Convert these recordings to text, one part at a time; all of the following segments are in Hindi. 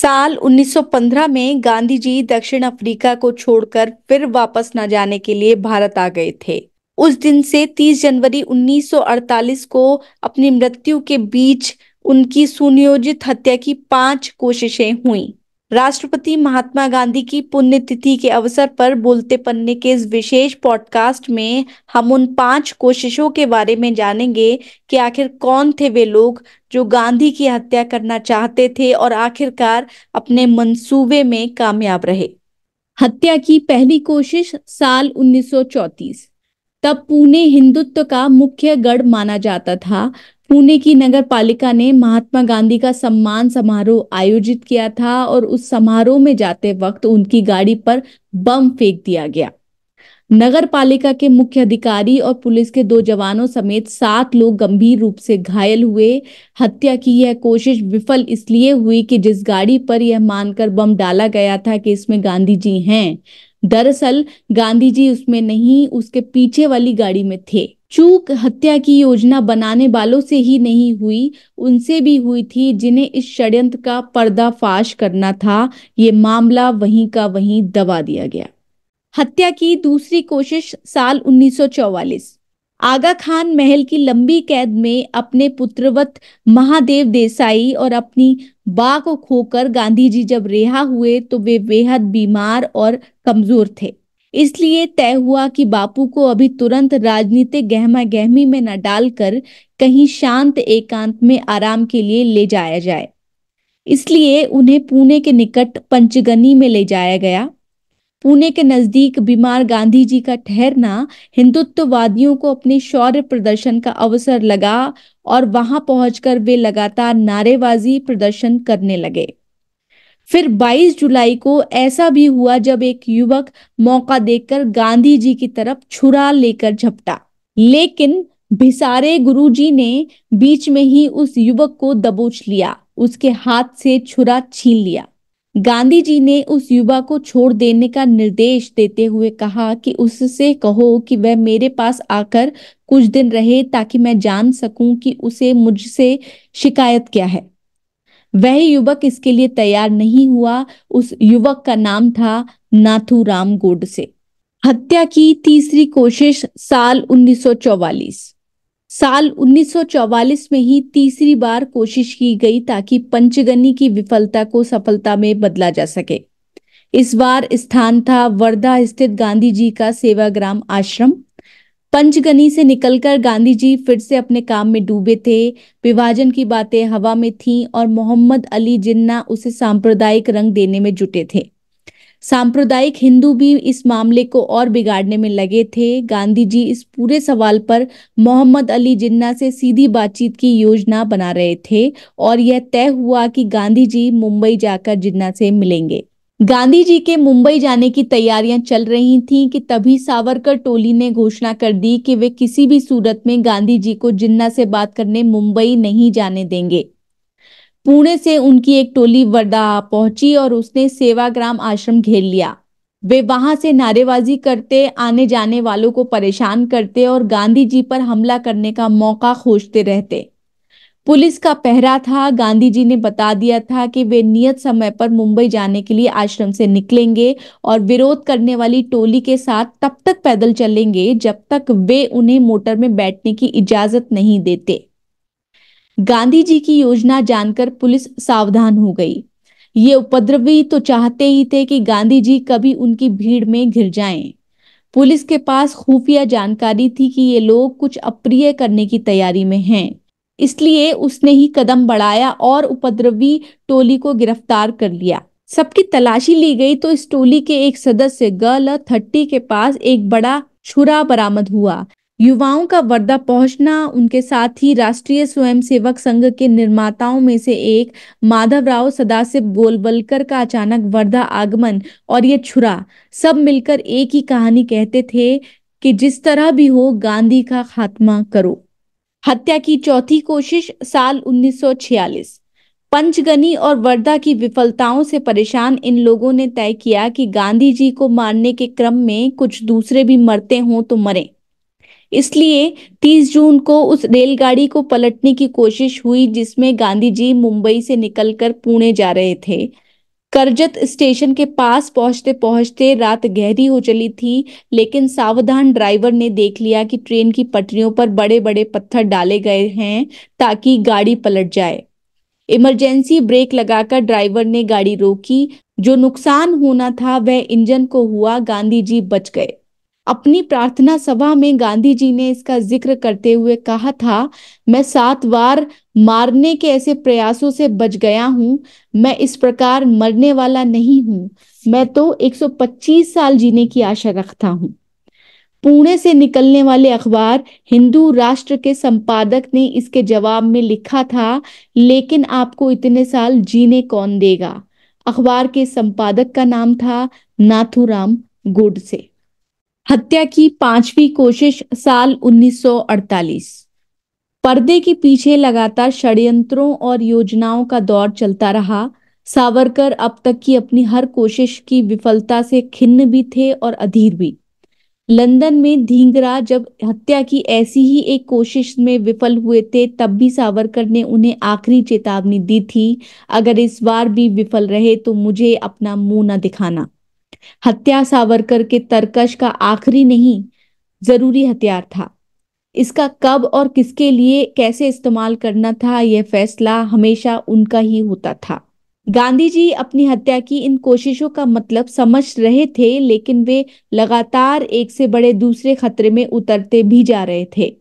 साल 1915 में गांधी जी दक्षिण अफ्रीका को छोड़कर फिर वापस न जाने के लिए भारत आ गए थे। उस दिन से 30 जनवरी 1948 को अपनी मृत्यु के बीच उनकी सुनियोजित हत्या की 5 कोशिशें हुईं। राष्ट्रपति महात्मा गांधी की पुण्यतिथि के अवसर पर बोलते पन्ने के इस विशेष पॉडकास्ट में हम उन 5 कोशिशों के बारे में जानेंगे कि आखिर कौन थे वे लोग जो गांधी की हत्या करना चाहते थे और आखिरकार अपने मंसूबे में कामयाब रहे। हत्या की पहली कोशिश साल 1934। तब पुणे हिंदुत्व का मुख्य गढ़ माना जाता था। पुणे की नगर पालिका ने महात्मा गांधी का सम्मान समारोह आयोजित किया था और उस समारोह में जाते वक्त उनकी गाड़ी पर बम फेंक दिया गया। नगर पालिका के मुख्य अधिकारी और पुलिस के 2 जवानों समेत 7 लोग गंभीर रूप से घायल हुए। हत्या की यह कोशिश विफल इसलिए हुई कि जिस गाड़ी पर यह मानकर बम डाला गया था कि इसमें गांधी जी हैं, दरअसल गांधी जी उसमें नहीं, उसके पीछे वाली गाड़ी में थे। चूक हत्या की योजना बनाने वालों से ही नहीं हुई, उनसे भी हुई थी जिन्हें इस षड्यंत्र का पर्दाफाश करना था। ये मामला वहीं का वहीं दबा दिया गया। हत्या की दूसरी कोशिश साल 1944। आगा खान महल की लंबी कैद में अपने पुत्रवत महादेव देसाई और अपनी बा को खोकर गांधी जी जब रिहा हुए तो वे बेहद बीमार और कमजोर थे। इसलिए तय हुआ कि बापू को अभी तुरंत राजनीतिक गहमा गहमी में न डालकर कहीं शांत एकांत में आराम के लिए ले जाया जाए। इसलिए उन्हें पुणे के निकट पंचगनी में ले जाया गया। पुणे के नजदीक बीमार गांधी जी का ठहरना हिंदुत्ववादियों को अपने शौर्य प्रदर्शन का अवसर लगा और वहां पहुंचकर वे लगातार नारेबाजी प्रदर्शन करने लगे। फिर 22 जुलाई को ऐसा भी हुआ जब एक युवक मौका देखकर गांधी जी की तरफ छुरा लेकर झपटा, लेकिन भिसारे गुरुजी ने बीच में ही उस युवक को दबोच लिया, उसके हाथ से छुरा छीन लिया। गांधी जी ने उस युवा को छोड़ देने का निर्देश देते हुए कहा कि उससे कहो कि वह मेरे पास आकर कुछ दिन रहे ताकि मैं जान सकूं कि उसे मुझसे शिकायत क्या है। वह युवक इसके लिए तैयार नहीं हुआ। उस युवक का नाम था नाथूराम गोडसे। हत्या की तीसरी कोशिश साल 1944। साल 1944 में ही तीसरी बार कोशिश की गई ताकि पंचगनी की विफलता को सफलता में बदला जा सके। इस बार स्थान था वर्धा स्थित गांधी जी का सेवाग्राम आश्रम। पंचगनी से निकलकर गांधी जी फिर से अपने काम में डूबे थे। विभाजन की बातें हवा में थीं और मोहम्मद अली जिन्ना उसे सांप्रदायिक रंग देने में जुटे थे। सांप्रदायिक हिंदू भी इस मामले को और बिगाड़ने में लगे थे। गांधी जी इस पूरे सवाल पर मोहम्मद अली जिन्ना से सीधी बातचीत की योजना बना रहे थे और यह तय हुआ कि गांधी जी मुंबई जाकर जिन्ना से मिलेंगे। गांधी जी के मुंबई जाने की तैयारियां चल रही थीं कि तभी सावरकर टोली ने घोषणा कर दी कि वे किसी भी सूरत में गांधी जी को जिन्ना से बात करने मुंबई नहीं जाने देंगे। पुणे से उनकी एक टोली वर्धा पहुंची और उसने सेवाग्राम आश्रम घेर लिया। वे वहां से नारेबाजी करते, आने जाने वालों को परेशान करते और गांधी जी पर हमला करने का मौका खोजते रहते। पुलिस का पहरा था। गांधी जी ने बता दिया था कि वे नियत समय पर मुंबई जाने के लिए आश्रम से निकलेंगे और विरोध करने वाली टोली के साथ तब तक पैदल चलेंगे जब तक वे उन्हें मोटर में बैठने की इजाजत नहीं देते। गांधी जी की योजना जानकर पुलिस सावधान हो गई। ये उपद्रवी तो चाहते ही थे कि गांधी जी कभी उनकी भीड़ में घिर जाएं। पुलिस के पास खुफिया जानकारी थी कि ये लोग कुछ अप्रिय करने की तैयारी में हैं। इसलिए उसने ही कदम बढ़ाया और उपद्रवी टोली को गिरफ्तार कर लिया। सबकी तलाशी ली गई तो इस टोली के एक सदस्य गर्ल 30 के पास एक बड़ा छुरा बरामद हुआ। युवाओं का वर्धा पहुंचना, उनके साथ ही राष्ट्रीय स्वयंसेवक संघ के निर्माताओं में से एक माधवराव सदाशिव गोलवलकर का अचानक वर्धा आगमन और ये छुरा, सब मिलकर एक ही कहानी कहते थे कि जिस तरह भी हो गांधी का खात्मा करो। हत्या की चौथी कोशिश साल 1946। पंचगनी और वर्धा की विफलताओं से परेशान इन लोगों ने तय किया कि गांधी जी को मारने के क्रम में कुछ दूसरे भी मरते हों तो मरें। इसलिए 30 जून को उस रेलगाड़ी को पलटने की कोशिश हुई जिसमें गांधी जी मुंबई से निकलकर पुणे जा रहे थे। करजत स्टेशन के पास पहुंचते पहुंचते रात गहरी हो चली थी, लेकिन सावधान ड्राइवर ने देख लिया कि ट्रेन की पटरियों पर बड़े बड़े पत्थर डाले गए हैं ताकि गाड़ी पलट जाए। इमरजेंसी ब्रेक लगाकर ड्राइवर ने गाड़ी रोकी। जो नुकसान होना था वह इंजन को हुआ, गांधी जी बच गए। अपनी प्रार्थना सभा में गांधी जी ने इसका जिक्र करते हुए कहा था, मैं 7 बार मारने के ऐसे प्रयासों से बच गया हूं। मैं इस प्रकार मरने वाला नहीं हूं। मैं तो 125 साल जीने की आशा रखता हूं। पुणे से निकलने वाले अखबार हिंदू राष्ट्र के संपादक ने इसके जवाब में लिखा था, लेकिन आपको इतने साल जीने कौन देगा। अखबार के संपादक का नाम था नाथूराम गोडसे। हत्या की 5वीं कोशिश साल 1948। पर्दे के पीछे लगातार षड्यंत्रों और योजनाओं का दौर चलता रहा। सावरकर अब तक की अपनी हर कोशिश की विफलता से खिन्न भी थे और अधीर भी। लंदन में धींगरा जब हत्या की ऐसी ही एक कोशिश में विफल हुए थे, तब भी सावरकर ने उन्हें आखिरी चेतावनी दी थी, अगर इस बार भी विफल रहे तो मुझे अपना मुंह न दिखाना। हत्या सावरकर के तरकश का आखिरी नहीं, जरूरी हथियार था। इसका कब और किसके लिए कैसे इस्तेमाल करना था, यह फैसला हमेशा उनका ही होता था। गांधी जी अपनी हत्या की इन कोशिशों का मतलब समझ रहे थे, लेकिन वे लगातार एक से बड़े दूसरे खतरे में उतरते भी जा रहे थे।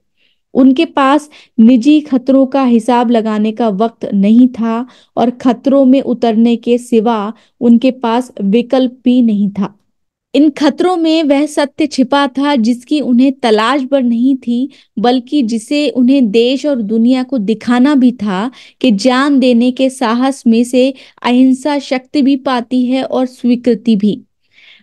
उनके पास निजी खतरों का हिसाब लगाने का वक्त नहीं था और खतरों में उतरने के सिवा उनके पास विकल्प भी नहीं था। इन खतरों में वह सत्य छिपा था जिसकी उन्हें तलाश भर नहीं थी, बल्कि जिसे उन्हें देश और दुनिया को दिखाना भी था कि जान देने के साहस में से अहिंसा शक्ति भी पाती है और स्वीकृति भी।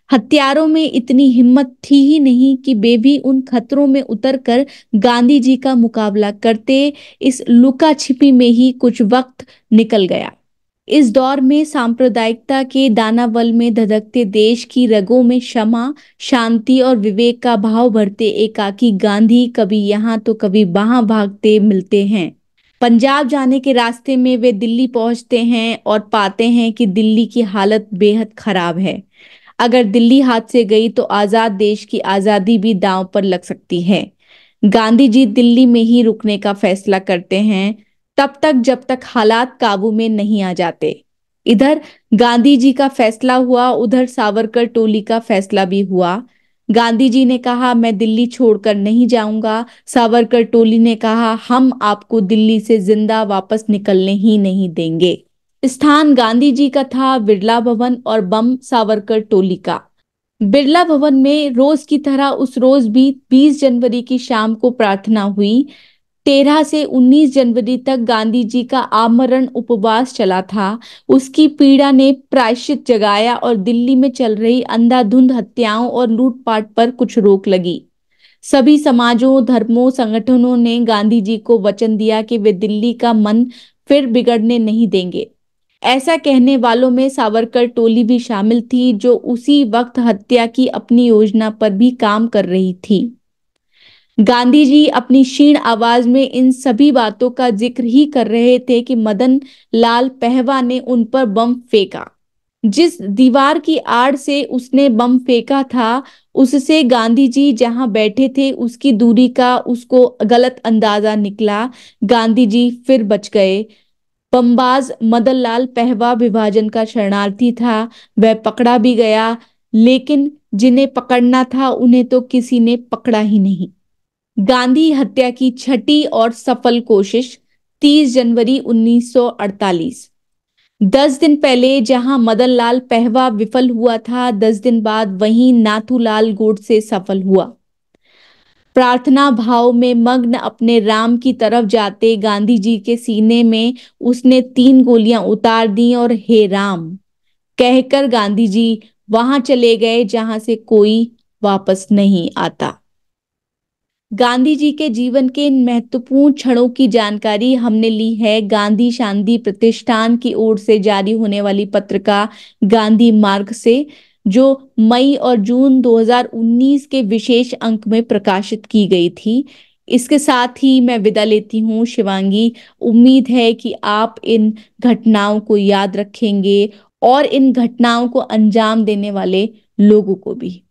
हत्यारों में इतनी हिम्मत थी ही नहीं कि वे भी उन खतरों में उतरकर गांधी जी का मुकाबला करते। इस लुका छिपी में ही कुछ वक्त निकल गया। इस दौर में सांप्रदायिकता के दानावल में धधकते देश की रगों में क्षमा, शांति और विवेक का भाव भरते एकाकी गांधी कभी यहाँ तो कभी वहां भागते मिलते हैं। पंजाब जाने के रास्ते में वे दिल्ली पहुंचते हैं और पाते हैं कि दिल्ली की हालत बेहद खराब है। अगर दिल्ली हाथ से गई तो आजाद देश की आजादी भी दांव पर लग सकती है। गांधी जी दिल्ली में ही रुकने का फैसला करते हैं, तब तक जब तक हालात काबू में नहीं आ जाते। इधर गांधी जी का फैसला हुआ, उधर सावरकर टोली का फैसला भी हुआ। गांधी जी ने कहा, मैं दिल्ली छोड़कर नहीं जाऊंगा। सावरकर टोली ने कहा, हम आपको दिल्ली से जिंदा वापस निकलने ही नहीं देंगे। स्थान गांधी जी का था बिरला भवन और बम सावरकर टोली का। बिरला भवन में रोज की तरह उस रोज भी 20 जनवरी की शाम को प्रार्थना हुई। 13 से 19 जनवरी तक गांधी जी का आमरण उपवास चला था। उसकी पीड़ा ने प्रायश्चित जगाया और दिल्ली में चल रही अंधाधुंध हत्याओं और लूटपाट पर कुछ रोक लगी। सभी समाजों, धर्मों, संगठनों ने गांधी जी को वचन दिया कि वे दिल्ली का मन फिर बिगड़ने नहीं देंगे। ऐसा कहने वालों में सावरकर टोली भी शामिल थी, जो उसी वक्त हत्या की अपनी योजना पर भी काम कर रही थी। गांधी जी अपनी क्षीण आवाज में इन सभी बातों का जिक्र ही कर रहे थे कि मदन लाल पहवा ने उन पर बम फेंका। जिस दीवार की आड़ से उसने बम फेंका था, उससे गांधी जी जहां बैठे थे उसकी दूरी का उसको गलत अंदाजा निकला। गांधी जी फिर बच गए। बमबाज मदन लाल पहवा विभाजन का शरणार्थी था। वह पकड़ा भी गया, लेकिन जिन्हें पकड़ना था उन्हें तो किसी ने पकड़ा ही नहीं। गांधी हत्या की छठी और सफल कोशिश 30 जनवरी 1948। 10 दिन पहले जहां मदन लाल पहवा विफल हुआ था, 10 दिन बाद वहीं नाथूलाल गोडसे सफल हुआ। प्रार्थना भाव में मग्न अपने राम की तरफ जाते गांधी जी के सीने में उसने 3 गोलियां उतार दी और हे राम कहकर गांधी जी वहां चले गए जहां से कोई वापस नहीं आता। गांधी जी के जीवन के इन महत्वपूर्ण क्षणों की जानकारी हमने ली है गांधी शांति प्रतिष्ठान की ओर से जारी होने वाली पत्रिका गांधी मार्ग से, जो मई और जून 2019 के विशेष अंक में प्रकाशित की गई थी। इसके साथ ही मैं विदा लेती हूँ शिवांगी। उम्मीद है कि आप इन घटनाओं को याद रखेंगे और इन घटनाओं को अंजाम देने वाले लोगों को भी।